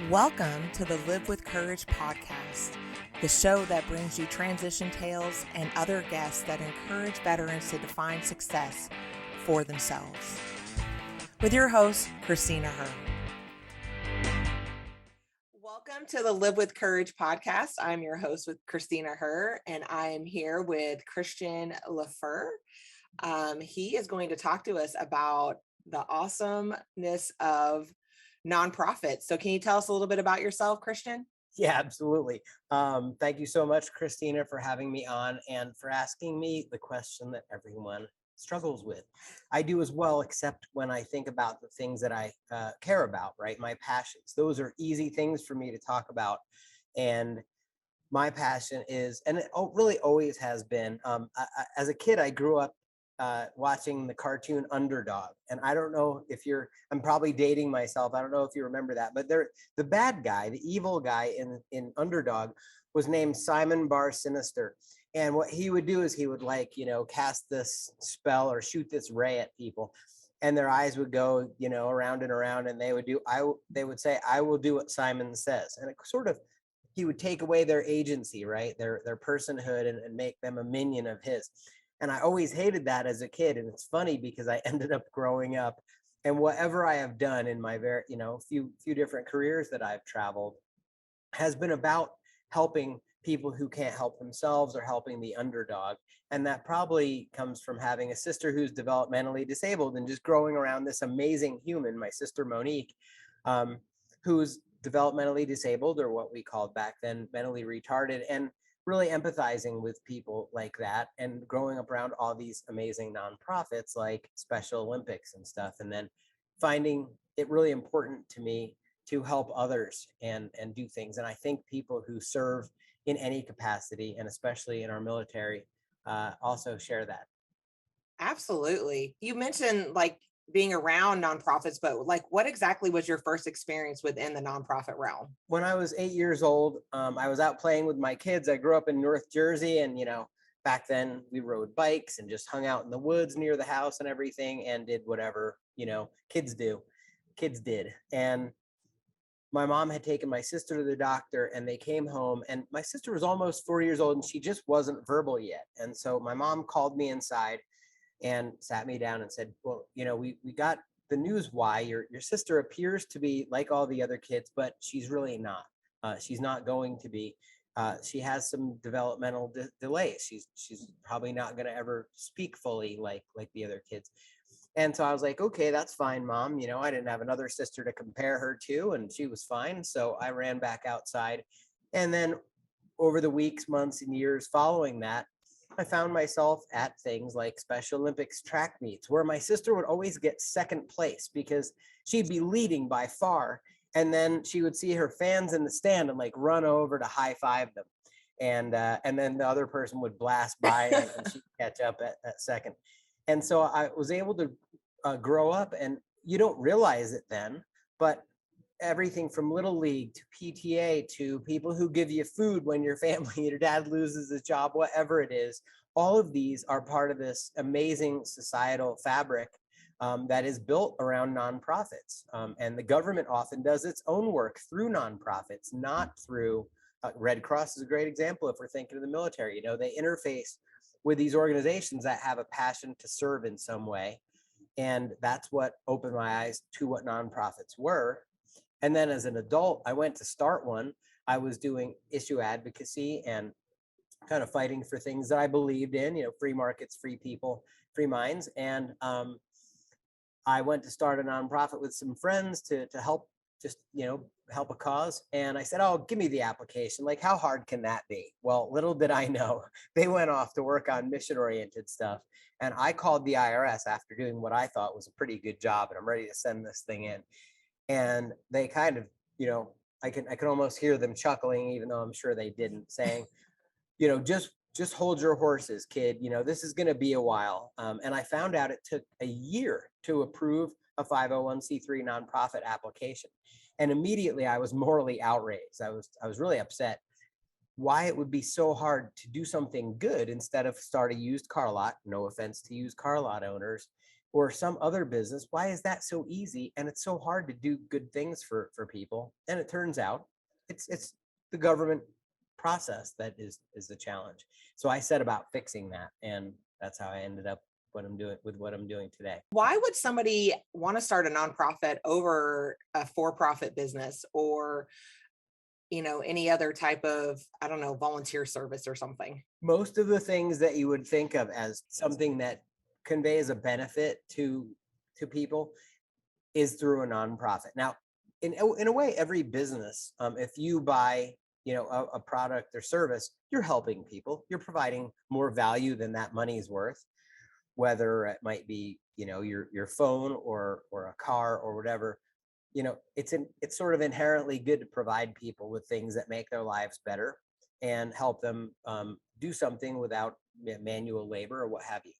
Welcome to the Live with Courage podcast, the show that brings you transition tales and other guests that encourage veterans to define success for themselves. With your host, Christina Herr. Welcome to the Live with Courage podcast. I'm your host with Christina Herr, and I am here with Christian Lefer. He is going to talk to us about the awesomeness of nonprofits. So can you tell us a little bit about yourself, Christian? Yeah, absolutely. Thank you so much, Christina, for having me on and for asking me the question that everyone struggles with. I do as well, except when I think about the things that I care about, right? My passions. Those are easy things for me to talk about. And my passion is, and it really always has been, as a kid, I grew up watching the cartoon Underdog. And I don't know if I'm probably dating myself. I don't know if you remember that, but the bad guy, the evil guy in Underdog was named Simon Bar Sinister. And what he would do is he would cast this spell or shoot this ray at people. And their eyes would go, around and around, and they would say, I will do what Simon says. And it sort of, he would take away their agency, right? Their personhood and make them a minion of his. And I always hated that as a kid. And it's funny because I ended up growing up, and whatever I have done in my few different careers that I've traveled has been about helping people who can't help themselves or helping the underdog. And that probably comes from having a sister who's developmentally disabled and just growing around this amazing human, my sister Monique, who's developmentally disabled, or what we called back then mentally retarded, and really empathizing with people like that and growing up around all these amazing nonprofits like Special Olympics and stuff, and then finding it really important to me to help others and do things. And I think people who serve in any capacity, and especially in our military, also share that. Absolutely. You mentioned being around nonprofits, but what exactly was your first experience within the nonprofit realm? When I was 8 years old, I was out playing with my kids. I grew up in North Jersey, and back then we rode bikes and just hung out in the woods near the house and everything, and did whatever kids did. And my mom had taken my sister to the doctor, and they came home, and my sister was almost 4 years old and she just wasn't verbal yet. And so my mom called me inside and sat me down and said, well, we got the news why your sister appears to be like all the other kids, but she's really not. She's not going to be. She has some developmental delays. She's probably not going to ever speak fully like the other kids. And so I was like, okay, that's fine, Mom. I didn't have another sister to compare her to, and she was fine. So I ran back outside. And then over the weeks, months, and years following that, I found myself at things like Special Olympics track meets, where my sister would always get second place because she'd be leading by far. And then she would see her fans in the stand and run over to high five them. And then the other person would blast by and she'd catch up at second. And so I was able to grow up, and you don't realize it then, but everything from Little League to PTA to people who give you food when your your dad loses his job, whatever it is, all of these are part of this amazing societal fabric that is built around nonprofits. And the government often does its own work through nonprofits, not through Red Cross is a great example if we're thinking of the military. They interface with these organizations that have a passion to serve in some way. And that's what opened my eyes to what nonprofits were. And then as an adult, I went to start one. I was doing issue advocacy and kind of fighting for things that I believed in, free markets, free people, free minds. And I went to start a nonprofit with some friends to help help a cause. And I said, oh, give me the application. How hard can that be? Well, little did I know, they went off to work on mission-oriented stuff. And I called the IRS after doing what I thought was a pretty good job. And I'm ready to send this thing in. And they kind of, I can almost hear them chuckling, even though I'm sure they didn't, saying, just hold your horses, kid. This is going to be a while. And I found out it took a year to approve a 501c3 nonprofit application. And immediately I was morally outraged. I was really upset why it would be so hard to do something good instead of start a used car lot. No offense to used car lot owners. or some other business, why is that so easy and it's so hard to do good things for people? And it turns out it's the government process that is the challenge. So I set about fixing that, and that's how I ended up what I'm doing today. Why would somebody want to start a nonprofit over a for-profit business or, any other type of, I don't know, volunteer service or something? Most of the things that you would think of as something that conveys a benefit to people is through a nonprofit. Now, in a way, every business, if you buy, a product or service, you're helping people. You're providing more value than that money is worth, whether it might be, your phone or a car or whatever. It's sort of inherently good to provide people with things that make their lives better and help them do something without manual labor or what have you.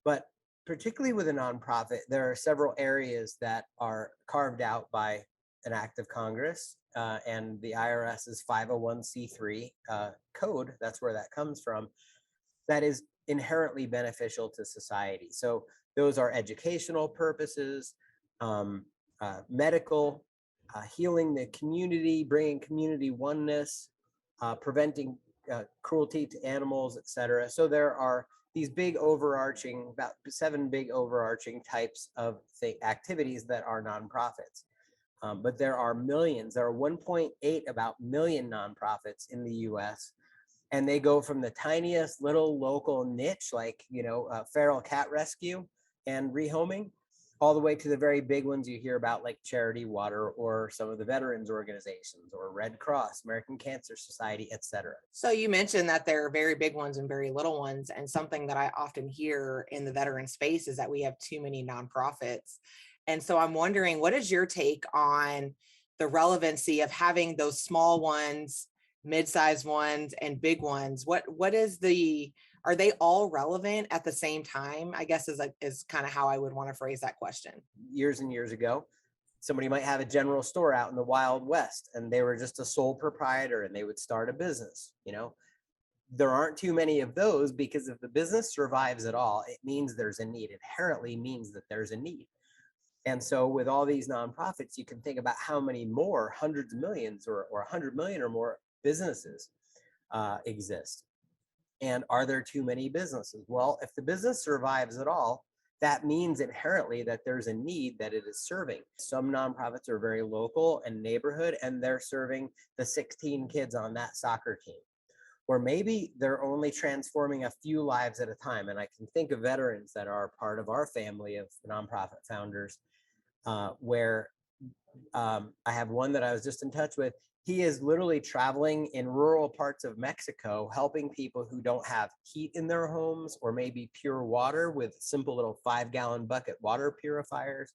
But particularly with a nonprofit, there are several areas that are carved out by an act of Congress, and the IRS's 501c3 code, that's where that comes from, that is inherently beneficial to society. So those are educational purposes, medical, healing the community, bringing community oneness, preventing cruelty to animals, etc. So there are these big overarching, about 7 big overarching types of activities that are nonprofits. But there are millions, there are 1.8 about million nonprofits in the US, and they go from the tiniest little local niche, like, feral cat rescue and rehoming, all the way to the very big ones you hear about, like Charity Water or some of the veterans organizations or Red Cross, American Cancer Society, etc. So you mentioned that there are very big ones and very little ones. And something that I often hear in the veteran space is that we have too many nonprofits. And so I'm wondering, what is your take on the relevancy of having those small ones, mid-sized ones, and big ones? Are they all relevant at the same time? I guess is kind of how I would want to phrase that question. Years and years ago, somebody might have a general store out in the Wild West, and they were just a sole proprietor, and they would start a business. There aren't too many of those, because if the business survives at all, it means there's a need. It inherently means that there's a need. And so with all these nonprofits, you can think about how many more hundreds of millions or 100 million or more businesses exist. And are there too many businesses? Well, if the business survives at all, that means inherently that there's a need that it is serving. Some nonprofits are very local and neighborhood, and they're serving the 16 kids on that soccer team. Or maybe they're only transforming a few lives at a time. And I can think of veterans that are part of our family of nonprofit founders, where I have one that I was just in touch with. He is literally traveling in rural parts of Mexico, helping people who don't have heat in their homes or maybe pure water with simple little 5-gallon bucket water purifiers.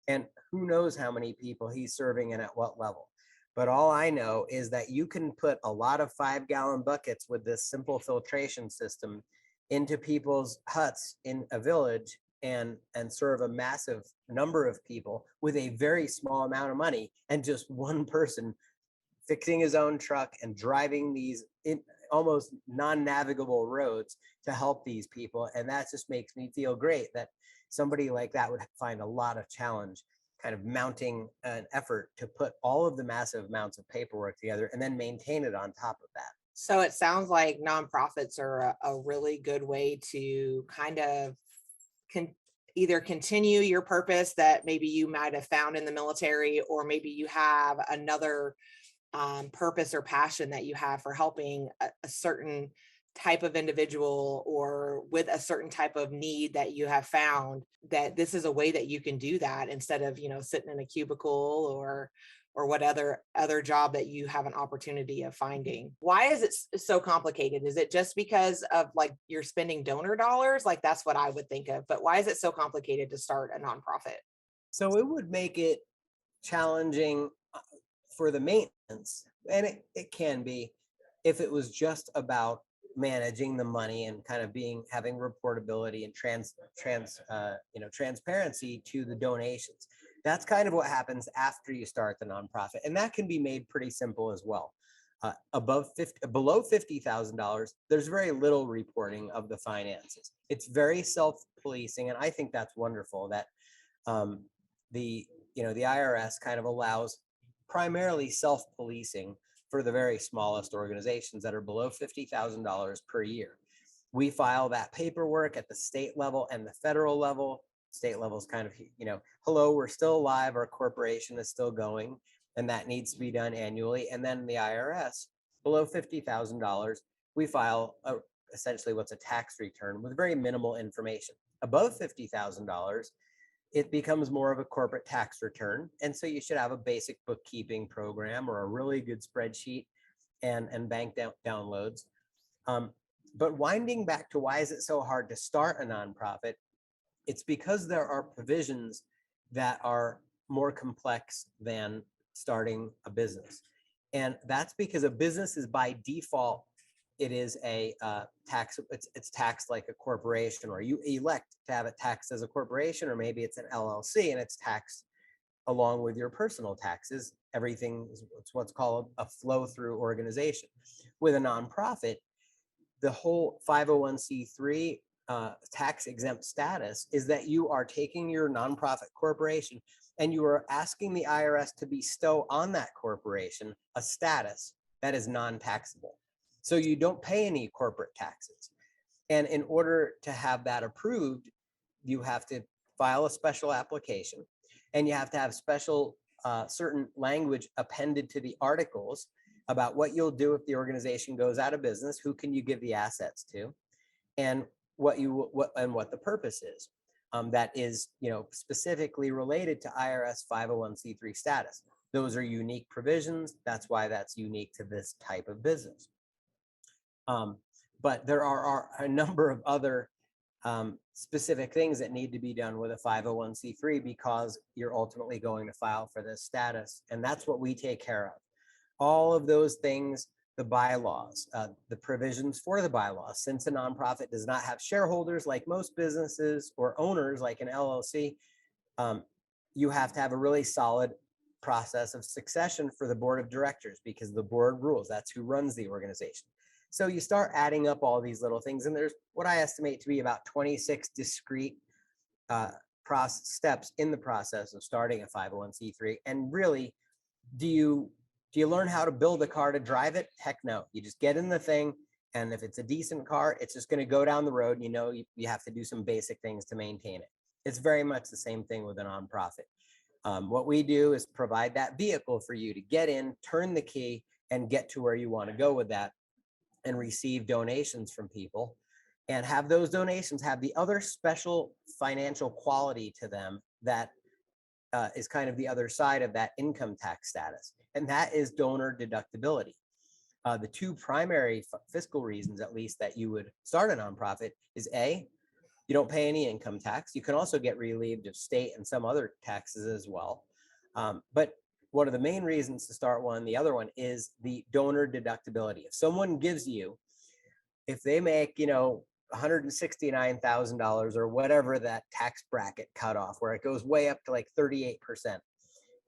And who knows how many people he's serving and at what level. But all I know is that you can put a lot of 5-gallon buckets with this simple filtration system into people's huts in a village and serve a massive number of people with a very small amount of money, and just one person fixing his own truck and driving these almost non-navigable roads to help these people. And that just makes me feel great that somebody like that would find a lot of challenge kind of mounting an effort to put all of the massive amounts of paperwork together and then maintain it on top of that. So it sounds like nonprofits are a really good way to kind of either continue your purpose that maybe you might have found in the military, or maybe you have another purpose or passion that you have for helping a certain type of individual, or with a certain type of need that you have found, that this is a way that you can do that instead of, sitting in a cubicle or what other job that you have an opportunity of finding. Why is it so complicated? Is it just because of like you're spending donor dollars? Like that's what I would think of, but why is it so complicated to start a nonprofit? So it would make it challenging for the maintenance, and it can be, if it was just about managing the money and kind of having reportability and transparency to the donations. That's kind of what happens after you start the nonprofit, and that can be made pretty simple as well. Below $50,000, there's very little reporting of the finances. It's very self-policing. And I think that's wonderful that the IRS kind of allows primarily self-policing for the very smallest organizations that are below $50,000 per year. We file that paperwork at the state level and the federal level. State level is kind of, hello, we're still alive, our corporation is still going, and that needs to be done annually. And then the IRS, below $50,000, we file essentially what's a tax return with very minimal information. Above $50,000, it becomes more of a corporate tax return. And so you should have a basic bookkeeping program or a really good spreadsheet and bank downloads. But winding back to why is it so hard to start a nonprofit? It's because there are provisions that are more complex than starting a business. And that's because a business is by default, it is a tax, it's taxed like a corporation, or you elect to have it taxed as a corporation, or maybe it's an LLC and it's taxed along with your personal taxes. Everything is what's called a flow-through organization. With a nonprofit, the whole 501c3 tax exempt status is that you are taking your nonprofit corporation and you are asking the IRS to bestow on that corporation a status that is non-taxable. So you don't pay any corporate taxes. And in order to have that approved, you have to file a special application, and you have to have special certain language appended to the articles about what you'll do if the organization goes out of business, who can you give the assets to, and what the purpose is. That is, specifically related to IRS 501c3 status. Those are unique provisions. That's why that's unique to this type of business. But there are a number of other specific things that need to be done with a 501c3 because you're ultimately going to file for this status. And that's what we take care of. All of those things, the bylaws, the provisions for the bylaws, since a nonprofit does not have shareholders like most businesses or owners like an LLC, you have to have a really solid process of succession for the board of directors because the board rules. That's who runs the organization. So you start adding up all these little things, and there's what I estimate to be about 26 discrete steps in the process of starting a 501c3. And really, do you learn how to build a car to drive it? Heck no. You just get in the thing, and if it's a decent car, it's just going to go down the road. You have to do some basic things to maintain it. It's very much the same thing with a nonprofit. What we do is provide that vehicle for you to get in, turn the key, and get to where you want to go with that, and receive donations from people, and have those donations have the other special financial quality to them that is kind of the other side of that income tax status. And that is donor deductibility. The two primary fiscal reasons, at least, that you would start a nonprofit is A, you don't pay any income tax. You can also get relieved of state and some other taxes as well. But one of the main reasons to start one, the other one, is the donor deductibility. If someone gives you, if they make, $169,000 or whatever that tax bracket cutoff, where it goes way up to like 38%.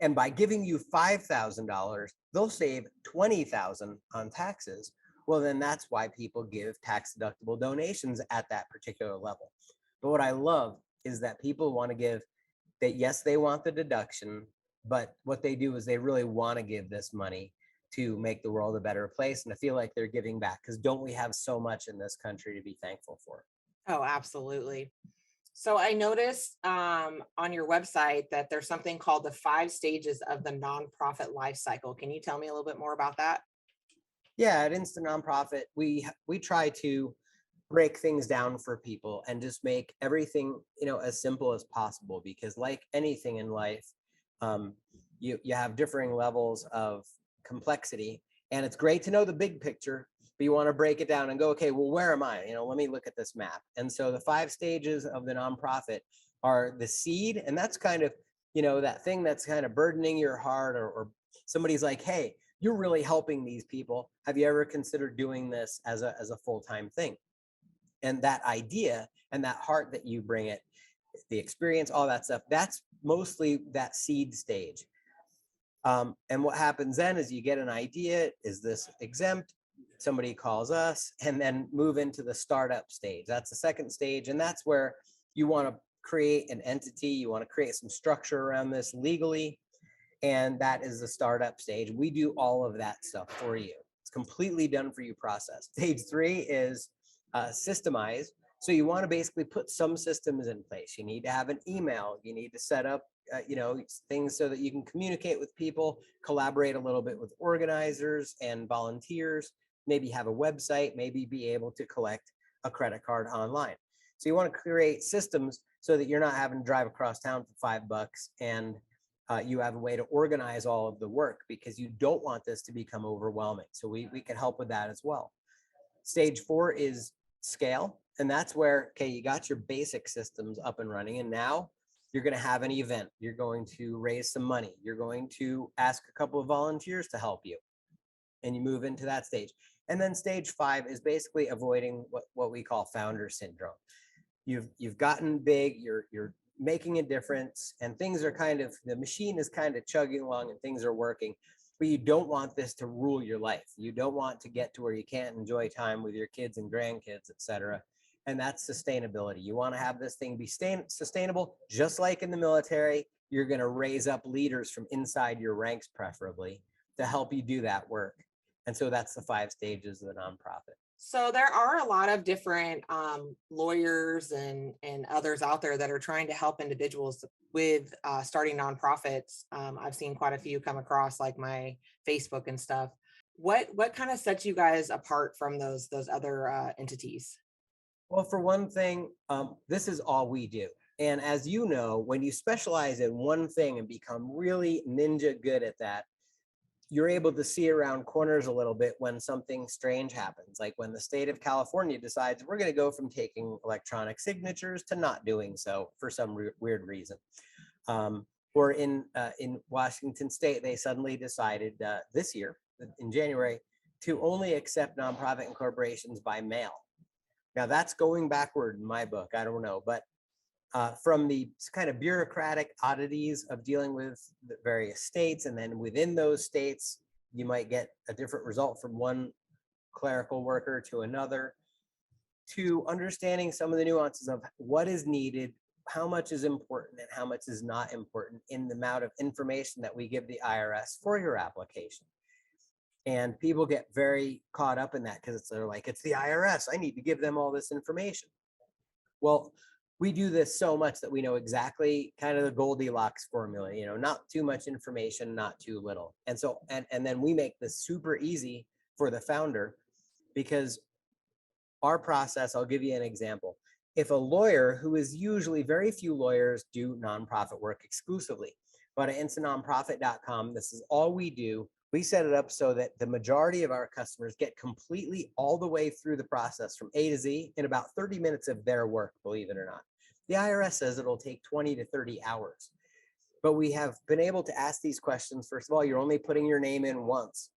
And by giving you $5,000, they'll save $20,000 on taxes. Well, then that's why people give tax deductible donations at that particular level. But what I love is that people want to give that. Yes, they want the deduction, but what they do is they really want to give this money to make the world a better place and to feel like they're giving back, because don't we have so much in this country to be thankful for? Oh, absolutely. So I noticed on your website that there's something called the 5 stages of the nonprofit life cycle. Can you tell me a little bit more about that? Yeah, at Instant Nonprofit, we try to break things down for people and just make everything, as simple as possible, because like anything in life, you have differing levels of complexity, and it's great to know the big picture, but you want to break it down and go, okay, well, where am I? Let me look at this map. And so the 5 stages of the nonprofit are the seed, and that's kind of, that thing that's kind of burdening your heart, or somebody's like, hey, you're really helping these people. Have you ever considered doing this as a full-time thing? And that idea and that heart that you bring it, the experience, all that stuff, that's mostly that seed stage. And what happens then is you get an idea, is this exempt? Somebody calls us, and then move into the startup stage. That's the second stage. And that's where You want to create an entity, you want to create some structure around this legally, and that is the startup stage. We do all of that stuff for you. It's completely done for you process. Stage 3 is systemize. So you want to basically put some systems in place. You need to have an email. You need to set up, things so that you can communicate with people, collaborate a little bit with organizers and volunteers, maybe have a website, maybe be able to collect a credit card online. So you want to create systems so that you're not having to drive across town for $5 and you have a way to organize all of the work, because you don't want this to become overwhelming. So we can help with that as well. Stage 4 is scale. And that's where, okay, you got your basic systems up and running. And now you're going to have an event. You're going to raise some money. You're going to ask a couple of volunteers to help you. And you move into that stage. And then stage 5 is basically avoiding what we call founder syndrome. You've gotten big, you're making a difference, and things are the machine is kind of chugging along and things are working, but you don't want this to rule your life. You don't want to get to where you can't enjoy time with your kids and grandkids, etc. And that's sustainability. You want to have this thing be sustainable, just like in the military. You're going to raise up leaders from inside your ranks, preferably, to help you do that work. And so that's the 5 stages of the nonprofit. So there are a lot of different lawyers and others out there that are trying to help individuals with starting nonprofits. I've seen quite a few come across, like my Facebook and stuff. What kind of sets you guys apart from those other entities? Well, for one thing, this is all we do. And as you know, when you specialize in one thing and become really ninja good at that, you're able to see around corners a little bit when something strange happens, like when the state of California decides we're going to go from taking electronic signatures to not doing so for some weird reason. Or in Washington State, they suddenly decided this year, in January, to only accept nonprofit and corporations by mail. Now that's going backward in my book. I don't know, but from the kind of bureaucratic oddities of dealing with the various states, and then within those states, you might get a different result from one clerical worker to another, to understanding some of the nuances of what is needed, how much is important, and how much is not important in the amount of information that we give the IRS for your application. And people get very caught up in that because they're like, it's the IRS, I need to give them all this information. Well, we do this so much that we know exactly kind of the Goldilocks formula, not too much information, not too little. And so, and then we make this super easy for the founder, because our process, I'll give you an example. If a lawyer, who is usually, very few lawyers do nonprofit work exclusively, but at instantnonprofit.com, this is all we do. We set it up so that the majority of our customers get completely all the way through the process from A to Z in about 30 minutes of their work, believe it or not. The IRS says it'll take 20 to 30 hours. But we have been able to ask these questions. First of all, you're only putting your name in once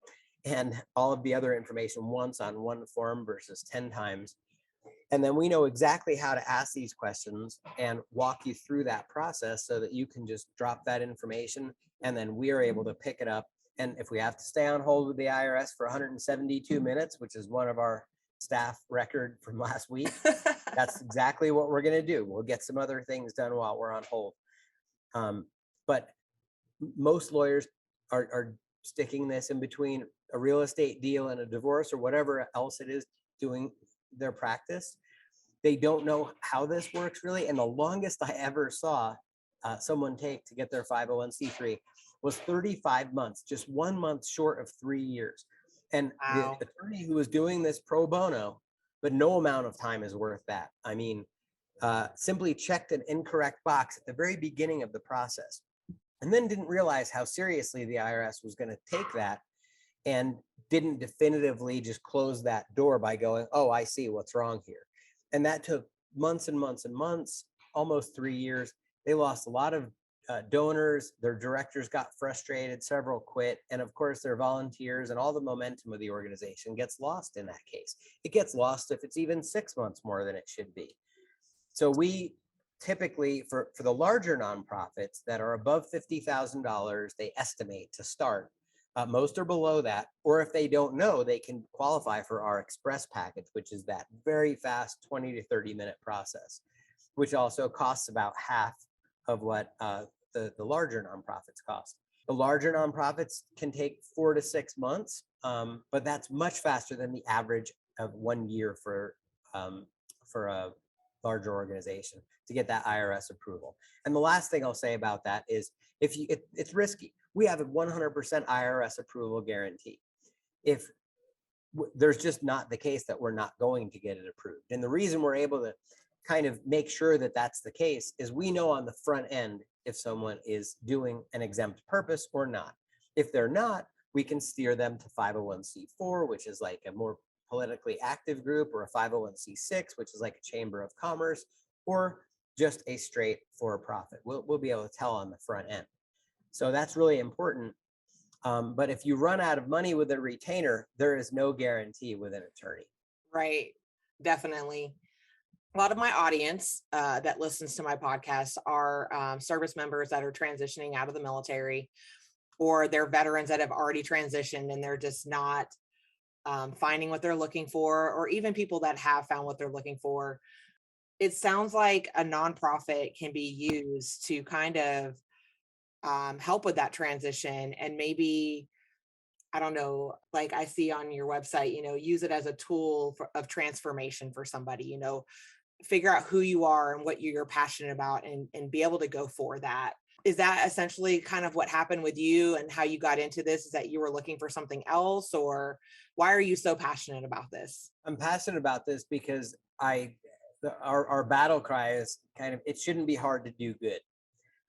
and all of the other information once on one form versus 10 times. And then we know exactly how to ask these questions and walk you through that process so that you can just drop that information, and then we are able to pick it up. And if we have to stay on hold with the IRS for 172 minutes, which is one of our staff record from last week, that's exactly what we're going to do. We'll get some other things done while we're on hold. But most lawyers are sticking this in between a real estate deal and a divorce or whatever else it is, doing their practice. They don't know how this works really. And the longest I ever saw someone take to get their 501c3 was 35 months, just 1 month short of 3 years. And wow. The attorney who was doing this pro bono, but no amount of time is worth that. I mean, simply checked an incorrect box at the very beginning of the process, and then didn't realize how seriously the IRS was going to take that, and didn't definitively just close that door by going, oh, I see what's wrong here. And that took months and months and months, almost 3 years. They lost a lot of donors. Their directors got frustrated, several quit. And of course, their volunteers and all the momentum of the organization gets lost in that case. It gets lost if it's even 6 months more than it should be. So we typically, for the larger nonprofits that are above $50,000, they estimate to start. Most are below that, or if they don't know, they can qualify for our express package, which is that very fast 20 to 30 minute process. which also costs about half of what the larger nonprofits cost. The larger nonprofits can take 4 to 6 months, but that's much faster than the average of 1 year for a larger organization to get that IRS approval. And the last thing I'll say about that is it's risky. We have a 100% IRS approval guarantee. If there's just not the case that we're not going to get it approved. And the reason we're able to kind of make sure that that's the case is we know on the front end if someone is doing an exempt purpose or not. If they're not, we can steer them to 501c4, which is like a more politically active group, or a 501c6, which is like a chamber of commerce, or just a straight for-profit. We'll be able to tell on the front end. So that's really important. But if you run out of money with a retainer, there is no guarantee with an attorney. Right. Definitely. A lot of my audience that listens to my podcast are service members that are transitioning out of the military, or they're veterans that have already transitioned and they're just not finding what they're looking for, or even people that have found what they're looking for. It sounds like a nonprofit can be used to kind of help with that transition, and maybe, I don't know, like I see on your website, use it as a tool of transformation for somebody, figure out who you are and what you're passionate about, and be able to go for that. Is that essentially kind of what happened with you and how you got into this? Is that you were looking for something else, or why are you so passionate about this? I'm passionate about this because our battle cry is kind of, it shouldn't be hard to do good.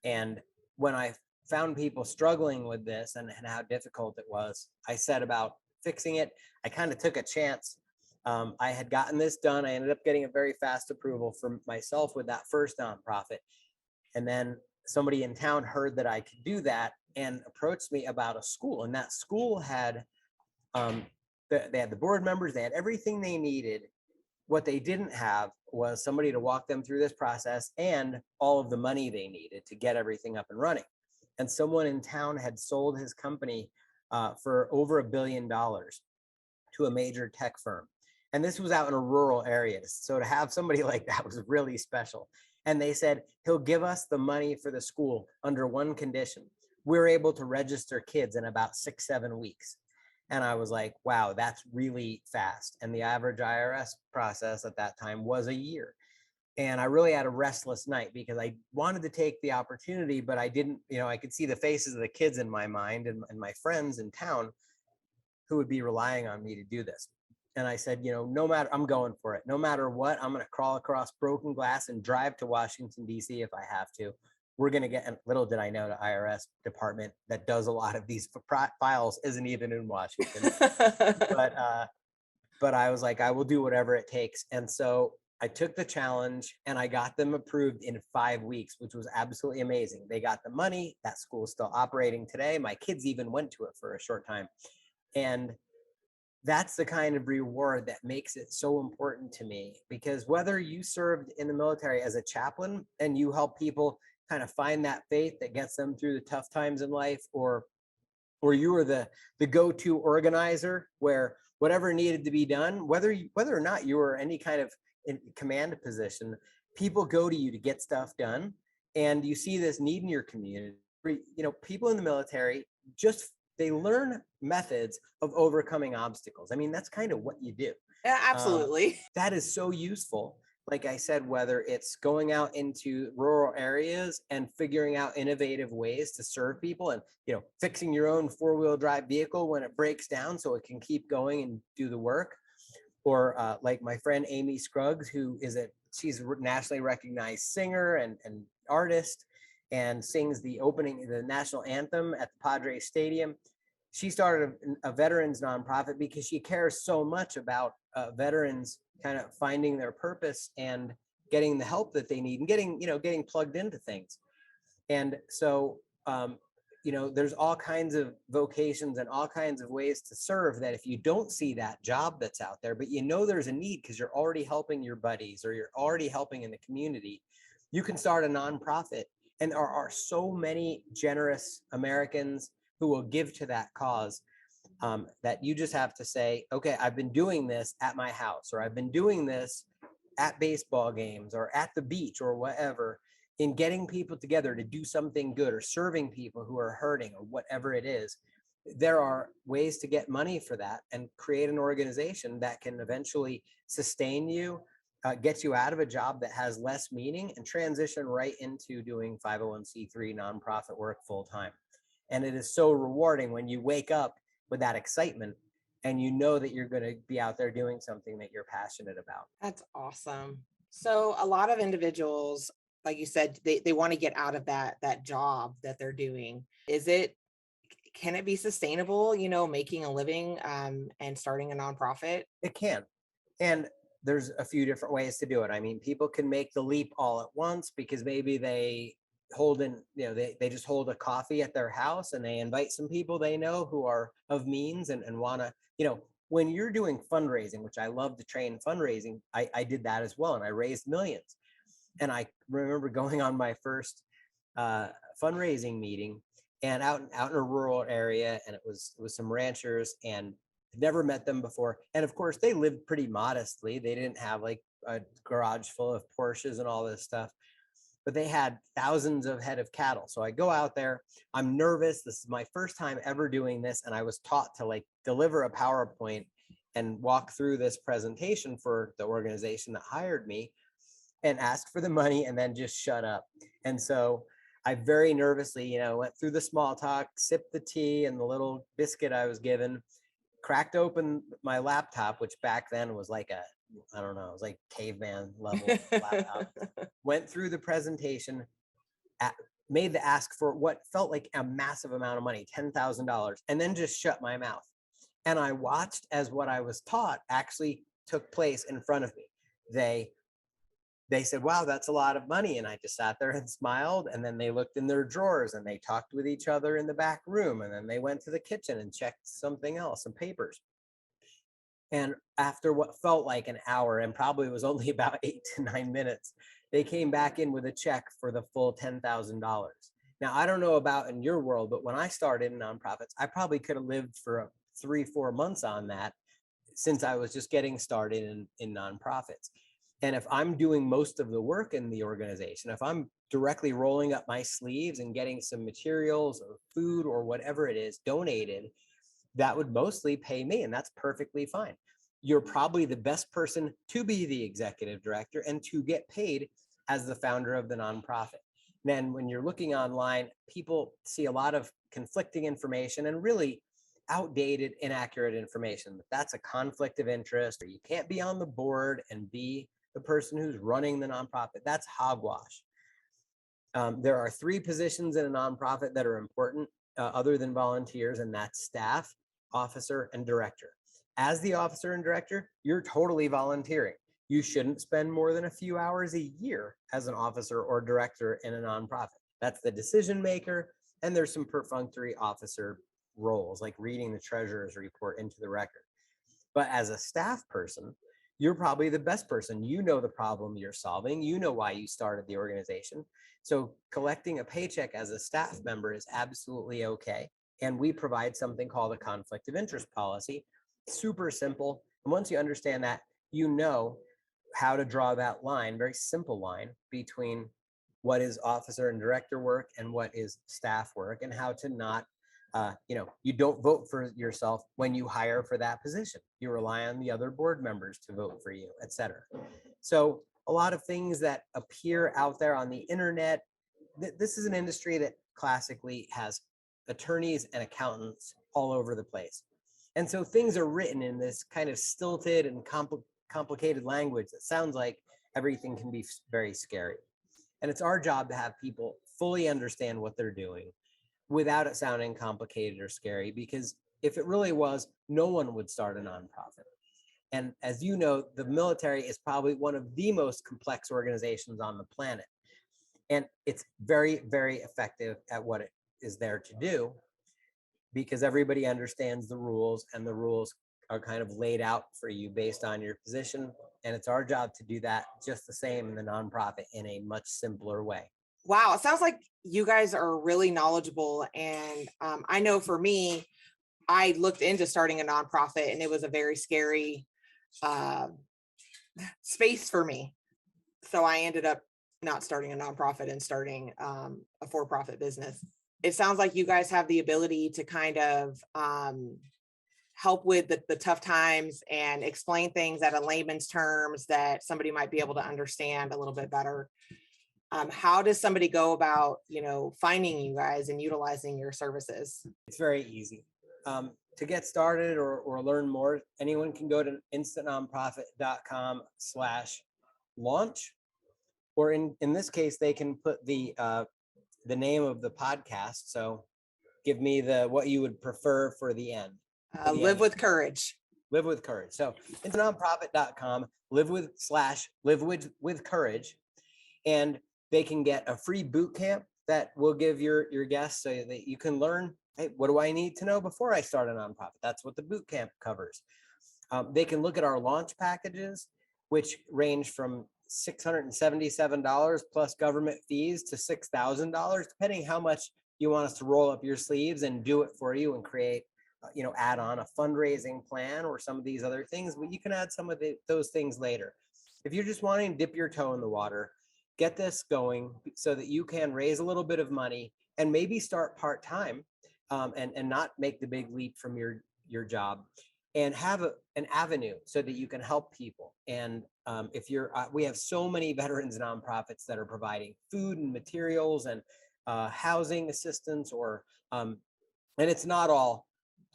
And when I found people struggling with this and how difficult it was, I set about fixing it. I kind of took a chance. I had gotten this done. I ended up getting a very fast approval for myself with that first nonprofit. And then somebody in town heard that I could do that and approached me about a school. And that school had, they had the board members, they had everything they needed. What they didn't have was somebody to walk them through this process and all of the money they needed to get everything up and running. And someone in town had sold his company for over $1 billion to a major tech firm. And this was out in a rural area. So to have somebody like that was really special. And they said, he'll give us the money for the school under one condition. We're able to register kids in about 6-7 weeks. And I was like, wow, that's really fast. And the average IRS process at that time was a year. And I really had a restless night because I wanted to take the opportunity, but I didn't, I could see the faces of the kids in my mind and my friends in town who would be relying on me to do this. And I said, no matter, I'm going for it. No matter what, I'm going to crawl across broken glass and drive to Washington, D.C. if I have to. We're going to get, and little did I know, the IRS department that does a lot of these files isn't even in Washington. But I was like, I will do whatever it takes. And so I took the challenge and I got them approved in 5 weeks, which was absolutely amazing. They got the money. That school is still operating today. My kids even went to it for a short time. And that's the kind of reward that makes it so important to me, because whether you served in the military as a chaplain and you help people kind of find that faith that gets them through the tough times in life, or you were the go-to organizer where whatever needed to be done, whether or not you were any kind of in command position, people go to you to get stuff done. And you see this need in your community. People in the military they learn methods of overcoming obstacles. I mean, that's kind of what you do. Yeah, absolutely. That is so useful. Like I said, whether it's going out into rural areas and figuring out innovative ways to serve people, and fixing your own 4-wheel drive vehicle when it breaks down so it can keep going and do the work, or like my friend Amy Scruggs, who she's a nationally recognized singer and artist, and sings the national anthem at the Padres Stadium. She started a veterans nonprofit because she cares so much about veterans kind of finding their purpose and getting the help that they need and getting plugged into things. And so, there's all kinds of vocations and all kinds of ways to serve that if you don't see that job that's out there, but there's a need because you're already helping your buddies or you're already helping in the community, you can start a nonprofit. And there are so many generous Americans who will give to that cause, that you just have to say, okay, I've been doing this at my house, or I've been doing this at baseball games or at the beach or whatever, in getting people together to do something good or serving people who are hurting or whatever it is, there are ways to get money for that and create an organization that can eventually sustain you, get you out of a job that has less meaning and transition right into doing 501c3 nonprofit work full time. And it is so rewarding when you wake up with that excitement and you know that you're going to be out there doing something that you're passionate about. That's awesome. So a lot of individuals, like you said, they want to get out of that job that they're doing. Can it be sustainable, making a living and starting a nonprofit? It can. And there's a few different ways to do it. I mean, people can make the leap all at once because maybe they they just hold a coffee at their house and they invite some people they know who are of means and want to, when you're doing fundraising, which I love to train fundraising, I did that as well. And I raised millions. And I remember going on my first fundraising meeting and out in a rural area, and it was some ranchers, and never met them before. And of course, they lived pretty modestly. They didn't have like a garage full of Porsches and all this stuff, but they had thousands of head of cattle. So I go out there, I'm nervous. This is my first time ever doing this. And I was taught to like deliver a PowerPoint and walk through this presentation for the organization that hired me and ask for the money and then just shut up. And so I very nervously, went through the small talk, sipped the tea and the little biscuit I was given, cracked open my laptop, which back then was like I don't know, it was like caveman level laptop, went through the presentation, made the ask for what felt like a massive amount of money, $10,000, and then just shut my mouth. And I watched as what I was taught actually took place in front of me. They said, wow, that's a lot of money. And I just sat there and smiled. And then they looked in their drawers and they talked with each other in the back room. And then they went to the kitchen and checked something else, some papers. And after what felt like an hour, and probably was only about 8 to 9 minutes, they came back in with a check for the full $10,000. Now, I don't know about in your world, but when I started in nonprofits, I probably could have lived for 3-4 months on that, since I was just getting started in nonprofits. And if I'm doing most of the work in the organization, if I'm directly rolling up my sleeves and getting some materials or food or whatever it is donated, that would mostly pay me, and that's perfectly fine. You're probably the best person to be the executive director and to get paid as the founder of the nonprofit. Then when you're looking online, people see a lot of conflicting information and really outdated, inaccurate information. That's a conflict of interest, or you can't be on the board and be the person who's running the nonprofit. That's hogwash. There are 3 positions in a nonprofit that are important other than volunteers, and that's staff, officer, and director. As the officer and director, you're totally volunteering. You shouldn't spend more than a few hours a year as an officer or director in a nonprofit. That's the decision maker, and there's some perfunctory officer roles, like reading the treasurer's report into the record. But as a staff person, you're probably the best person. You know the problem you're solving. You know why you started the organization. So collecting a paycheck as a staff member is absolutely okay. And we provide something called a conflict of interest policy. Super simple. And once you understand that, you know how to draw that line, very simple line, between what is officer and director work and what is staff work, and how to not you don't vote for yourself when you hire for that position. You rely on the other board members to vote for you, etc. So a lot of things that appear out there on the internet, this is an industry that classically has attorneys and accountants all over the place. And so things are written in this kind of stilted and complicated language that sounds like everything can be very scary. And it's our job to have people fully understand what they're doing without it sounding complicated or scary, because if it really was, no one would start a nonprofit. And as you know, the military is probably one of the most complex organizations on the planet. And it's very, very effective at what it is there to do, because everybody understands the rules, and the rules are kind of laid out for you based on your position. And it's our job to do that just the same in the nonprofit in a much simpler way. Wow, it sounds like you guys are really knowledgeable. And I know for me, I looked into starting a nonprofit, and it was a very scary space for me. So I ended up not starting a nonprofit and starting a for-profit business. It sounds like you guys have the ability to kind of help with the tough times and explain things at a layman's terms that somebody might be able to understand a little bit better. How does somebody go about, finding you guys and utilizing your services? It's very easy. To get started or learn more, anyone can go to instantnonprofit.com/launch, or in this case, they can put the name of the podcast. So give me what you would prefer for the end. Live with courage. Live with courage. So instantnonprofit.com, live with courage, and they can get a free boot camp that will give your guests so that you can learn, hey, what do I need to know before I start a nonprofit? That's what the boot camp covers. They can look at our launch packages, which range from $677 plus government fees to $6,000, depending how much you want us to roll up your sleeves and do it for you and create, add on a fundraising plan or some of these other things, but you can add some of those things later. If you're just wanting to dip your toe in the water, get this going so that you can raise a little bit of money and maybe start part-time and not make the big leap from your job, and have an avenue so that you can help people. And if we have so many veterans nonprofits that are providing food and materials and housing assistance, and it's not all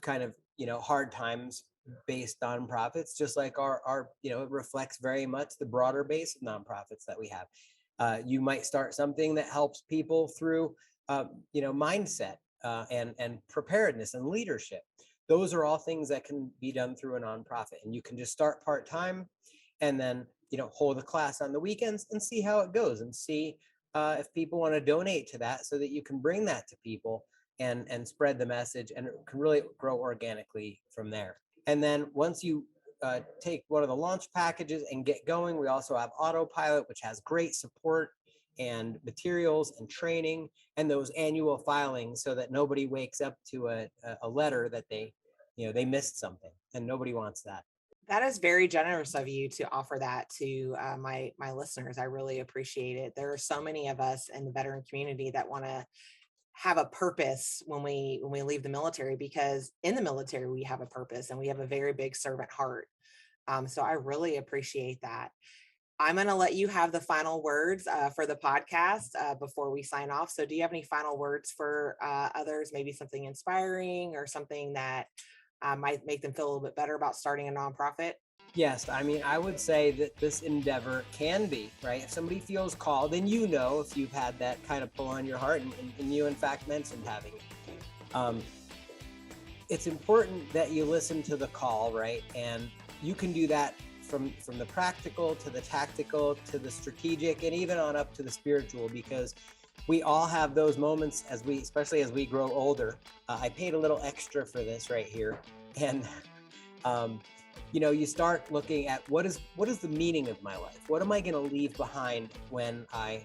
kind of, hard times based nonprofits, just like our it reflects very much the broader base of nonprofits that we have. You might start something that helps people through, mindset and preparedness and leadership. Those are all things that can be done through a nonprofit, and you can just start part-time and then, hold a class on the weekends and see how it goes, and see if people want to donate to that so that you can bring that to people and spread the message, and it can really grow organically from there. And then once you take one of the launch packages and get going, we also have Autopilot, which has great support and materials and training and those annual filings, so that nobody wakes up to a letter that they missed something, and nobody wants that. That is very generous of you to offer that to my listeners. I really appreciate it. There are so many of us in the veteran community that want to have a purpose when we leave the military, because in the military we have a purpose and we have a very big servant heart. So I really appreciate that. I'm going to let you have the final words for the podcast before we sign off. So do you have any final words for others, maybe something inspiring or something that might make them feel a little bit better about starting a nonprofit? Yes, I mean, I would say that this endeavor can be, right? If somebody feels called, and if you've had that kind of pull on your heart, and you in fact mentioned having it, it's important that you listen to the call, right? And you can do that from the practical to the tactical to the strategic, and even on up to the spiritual, because we all have those moments especially as we grow older. I paid a little extra for this right here, and you start looking at what is the meaning of my life? What am I going to leave behind when I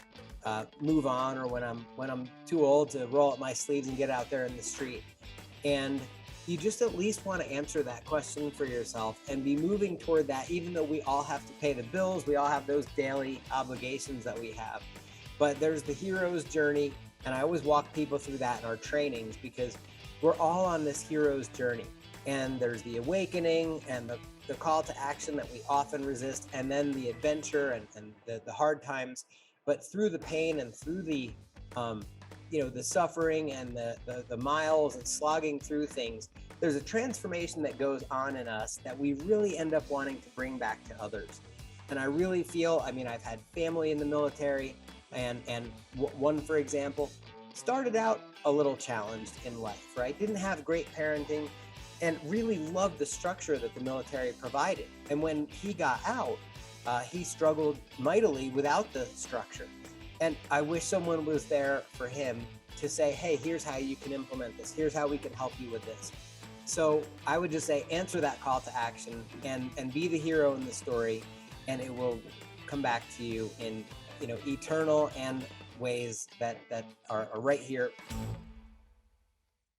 move on, or when I'm too old to roll up my sleeves and get out there in the street? And you just at least want to answer that question for yourself and be moving toward that, even though we all have to pay the bills. We all have those daily obligations that we have. But there's the hero's journey, and I always walk people through that in our trainings, because we're all on this hero's journey. And there's the awakening and the call to action that we often resist, and then the adventure and the hard times. But through the pain and through the the suffering and the miles and slogging through things, there's a transformation that goes on in us that we really end up wanting to bring back to others. And I really feel, I've had family in the military, and one, for example, started out a little challenged in life, right? Didn't have great parenting, and really loved the structure that the military provided. And when he got out, he struggled mightily without the structure. And I wish someone was there for him to say, hey, here's how you can implement this. Here's how we can help you with this. So I would just say, answer that call to action and be the hero in the story, and it will come back to you in eternal and ways that are right here